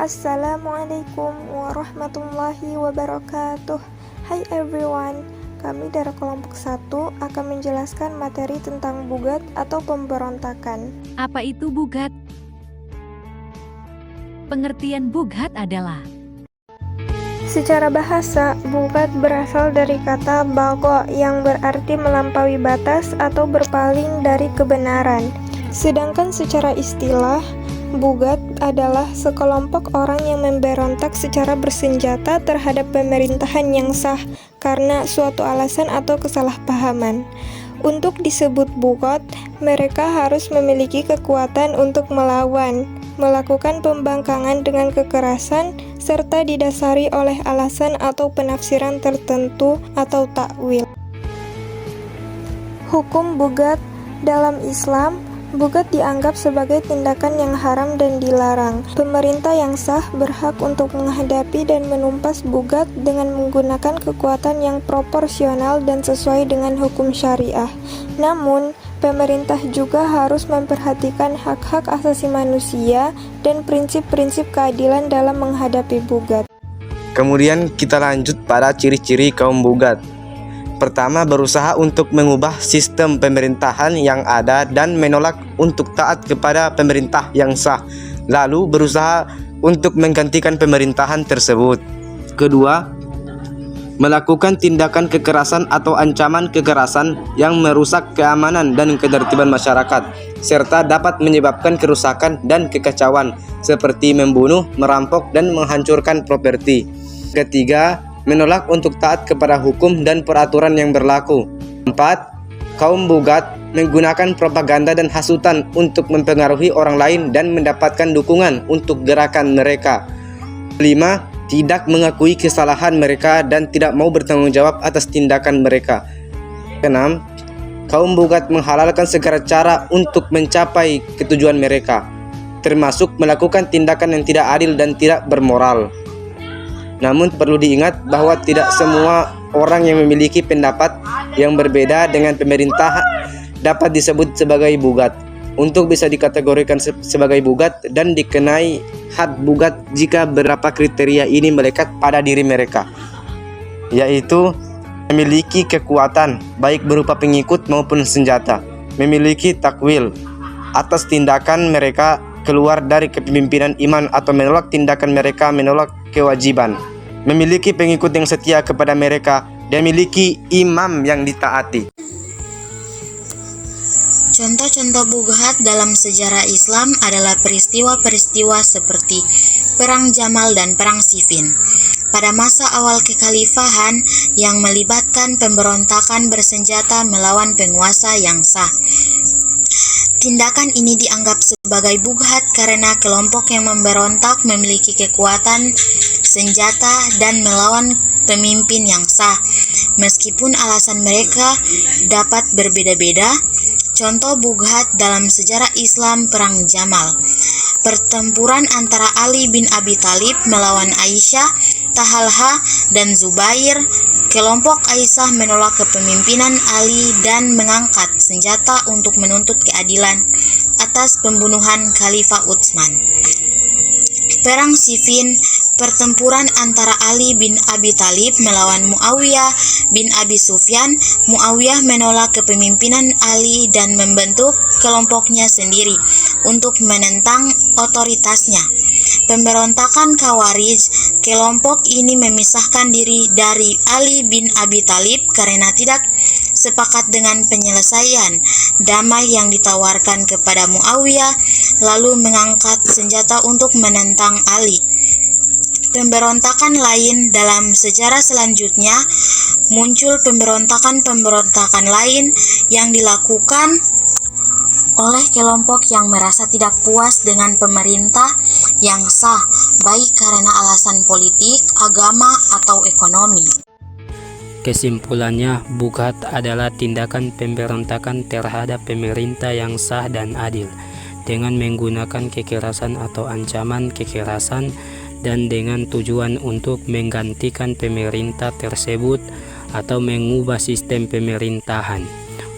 Assalamualaikum warahmatullahi wabarakatuh. Hai everyone, kami dari kelompok 1 akan menjelaskan materi tentang bugat atau pemberontakan. Apa itu bugat? Pengertian bugat adalah: secara bahasa, bugat berasal dari kata bago yang berarti melampaui batas atau berpaling dari kebenaran. Sedangkan secara istilah, bugat adalah sekelompok orang yang memberontak secara bersenjata terhadap pemerintahan yang sah karena suatu alasan atau kesalahpahaman. Untuk disebut bugat, mereka harus memiliki kekuatan untuk melawan, melakukan pembangkangan dengan kekerasan, serta didasari oleh alasan atau penafsiran tertentu atau takwil. Hukum bugat dalam Islam, bugat dianggap sebagai tindakan yang haram dan dilarang. Pemerintah yang sah berhak untuk menghadapi dan menumpas bugat dengan menggunakan kekuatan yang proporsional dan sesuai dengan hukum syariah. Namun, pemerintah juga harus memperhatikan hak-hak asasi manusia dan prinsip-prinsip keadilan dalam menghadapi bugat. Kemudian kita lanjut pada ciri-ciri kaum bugat. Pertama, berusaha untuk mengubah sistem pemerintahan yang ada dan menolak untuk taat kepada pemerintah yang sah, lalu berusaha untuk menggantikan pemerintahan tersebut. Kedua, melakukan tindakan kekerasan atau ancaman kekerasan yang merusak keamanan dan ketertiban masyarakat, serta dapat menyebabkan kerusakan dan kekacauan, seperti membunuh, merampok, dan menghancurkan properti. Ketiga, menolak untuk taat kepada hukum dan peraturan yang berlaku. 4. Kaum bugat menggunakan propaganda dan hasutan untuk mempengaruhi orang lain dan mendapatkan dukungan untuk gerakan mereka. 5. Tidak mengakui kesalahan mereka dan tidak mau bertanggung jawab atas tindakan mereka. 6. Kaum bugat menghalalkan segala cara untuk mencapai ketujuan mereka, termasuk melakukan tindakan yang tidak adil dan tidak bermoral. Namun perlu diingat bahwa tidak semua orang yang memiliki pendapat yang berbeda dengan pemerintah dapat disebut sebagai bugat. Untuk bisa dikategorikan sebagai bugat dan dikenai had bugat jika beberapa kriteria ini melekat pada diri mereka, yaitu memiliki kekuatan baik berupa pengikut maupun senjata, memiliki takwil atas tindakan mereka keluar dari kepemimpinan iman atau menolak tindakan mereka menolak kewajiban, memiliki pengikut yang setia kepada mereka, dan memiliki imam yang ditaati. Contoh-contoh bugat dalam sejarah Islam adalah peristiwa-peristiwa seperti Perang Jamal dan Perang Siffin. Pada masa awal kekhalifahan yang melibatkan pemberontakan bersenjata melawan penguasa yang sah. Tindakan ini dianggap sebagai bugat karena kelompok yang memberontak memiliki kekuatan senjata dan melawan pemimpin yang sah. Meskipun alasan mereka dapat berbeda-beda, contoh bugat dalam sejarah Islam Perang Jamal, pertempuran antara Ali bin Abi Thalib melawan Aisyah, Talha, dan Zubair. Kelompok Aisyah menolak kepemimpinan Ali dan mengangkat senjata untuk menuntut keadilan atas pembunuhan Khalifah Utsman. Perang Siffin, pertempuran antara Ali bin Abi Thalib melawan Muawiyah bin Abi Sufyan. Muawiyah menolak kepemimpinan Ali dan membentuk kelompoknya sendiri untuk menentang otoritasnya. Pemberontakan Khawarij, kelompok ini memisahkan diri dari Ali bin Abi Thalib karena tidak sepakat dengan penyelesaian damai yang ditawarkan kepada Muawiyah, lalu mengangkat senjata untuk menentang Ali. Pemberontakan lain dalam sejarah selanjutnya muncul pemberontakan lain yang dilakukan oleh kelompok yang merasa tidak puas dengan pemerintah yang sah, baik karena alasan politik, agama, atau ekonomi. Kesimpulannya, bugat adalah tindakan pemberontakan terhadap pemerintah yang sah dan adil dengan menggunakan kekerasan atau ancaman kekerasan dan dengan tujuan untuk menggantikan pemerintah tersebut atau mengubah sistem pemerintahan.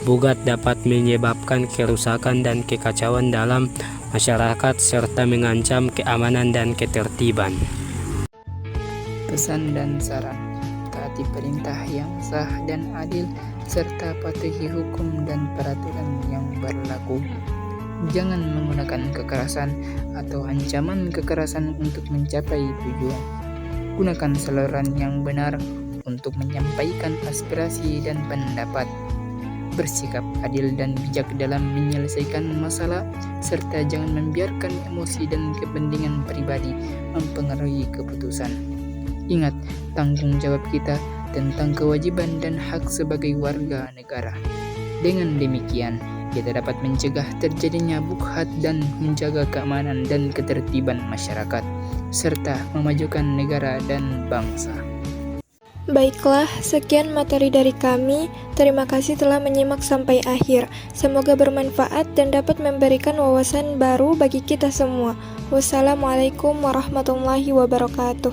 Bugat dapat menyebabkan kerusakan dan kekacauan dalam masyarakat serta mengancam keamanan dan ketertiban. Pesan dan saran: taati perintah yang sah dan adil, serta patuhi hukum dan peraturan yang berlaku. Jangan menggunakan kekerasan atau ancaman kekerasan untuk mencapai tujuan. Gunakan saluran yang benar untuk menyampaikan aspirasi dan pendapat. Bersikap adil dan bijak dalam menyelesaikan masalah, serta jangan membiarkan emosi dan kepentingan pribadi mempengaruhi keputusan. Ingat tanggung jawab kita tentang kewajiban dan hak sebagai warga negara. Dengan demikian, kita dapat mencegah terjadinya bughat dan menjaga keamanan dan ketertiban masyarakat, serta memajukan negara dan bangsa. Baiklah, sekian materi dari kami. Terima kasih telah menyimak sampai akhir. Semoga bermanfaat dan dapat memberikan wawasan baru bagi kita semua. Wassalamualaikum warahmatullahi wabarakatuh.